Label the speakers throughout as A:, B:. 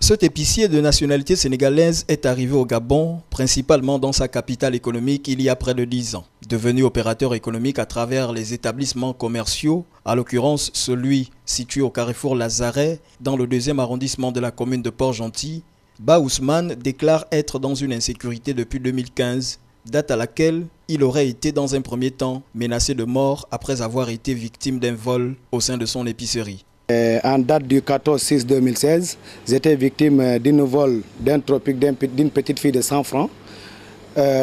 A: Cet épicier de nationalité sénégalaise est arrivé au Gabon, principalement dans sa capitale économique, il y a près de 10 ans. Devenu opérateur économique à travers les établissements commerciaux, à l'occurrence celui situé au carrefour Lazaret, dans le 2e arrondissement de la commune de Port-Gentil, Ba Ousmane déclare être dans une insécurité depuis 2015, date à laquelle il aurait été dans un premier temps menacé de mort après avoir été victime d'un vol au sein de son épicerie.
B: En date du 14/6/2016, j'étais victime d'un vol d'un tropique d'une petite fille de 100 francs.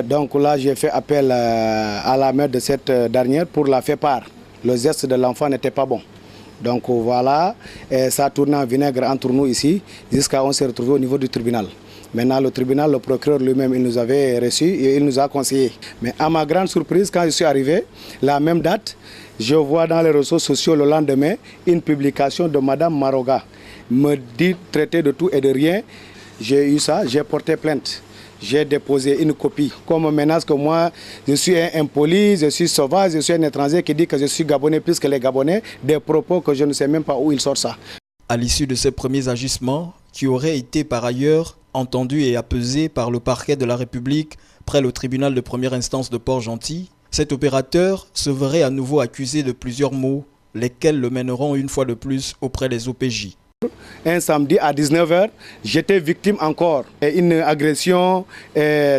B: Donc là, j'ai fait appel à la mère de cette dernière pour la faire part. Le geste de l'enfant n'était pas bon. Donc voilà, ça a tourné en vinaigre entre nous ici, jusqu'à on s'est retrouvé au niveau du tribunal. Maintenant, le tribunal, le procureur lui-même, il nous avait reçus et il nous a conseillé. Mais à ma grande surprise, quand je suis arrivé, la même date, je vois dans les réseaux sociaux le lendemain une publication de Madame Maroga. Me dit traiter de tout et de rien. J'ai eu ça, j'ai porté plainte. J'ai déposé une copie. Comme menace que moi, je suis un impoli, je suis sauvage, je suis un étranger qui dit que je suis gabonais plus que les Gabonais, des propos que je ne sais même pas où il sort ça.
A: À l'issue de ces premiers agissements, qui auraient été par ailleurs entendus et apaisés par le parquet de la République près le tribunal de première instance de Port-Gentil, cet opérateur se verrait à nouveau accusé de plusieurs maux, lesquels le mèneront une fois de plus auprès des OPJ.
B: Un samedi à 19 h, j'étais victime encore d'une agression,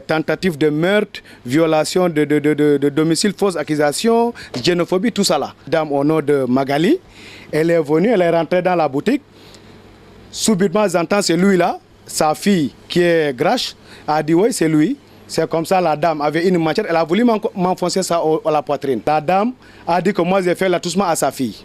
B: tentative de meurtre, violation de domicile, fausse accusation, xénophobie, tout ça là. Dame au nom de Magali, elle est venue, elle est rentrée dans la boutique. Subitement, j'entends c'est lui là, sa fille qui est Grache, a dit oui c'est lui. C'est comme ça, la dame avait une machette, elle a voulu m'enfoncer ça à la poitrine. La dame a dit que moi j'ai fait l'attouchement à sa fille.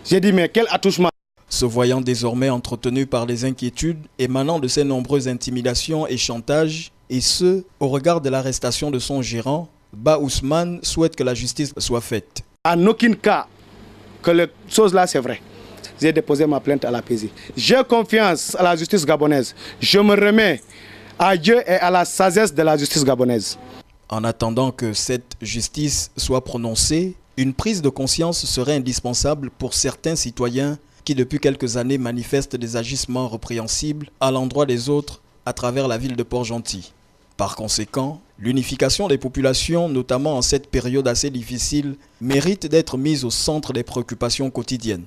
B: J'ai dit mais quel attouchement?
A: Se voyant désormais entretenu par les inquiétudes émanant de ces nombreuses intimidations et chantages, et ce, au regard de l'arrestation de son gérant, Ba Ousmane souhaite que la justice soit faite.
B: En aucun cas que les choses là c'est vrai. J'ai déposé ma plainte à la PJ. J'ai confiance à la justice gabonaise. Je me remets à Dieu et à la sagesse de la justice gabonaise.
A: En attendant que cette justice soit prononcée, une prise de conscience serait indispensable pour certains citoyens qui depuis quelques années manifestent des agissements répréhensibles à l'endroit des autres à travers la ville de Port-Gentil. Par conséquent, l'unification des populations, notamment en cette période assez difficile, mérite d'être mise au centre des préoccupations quotidiennes.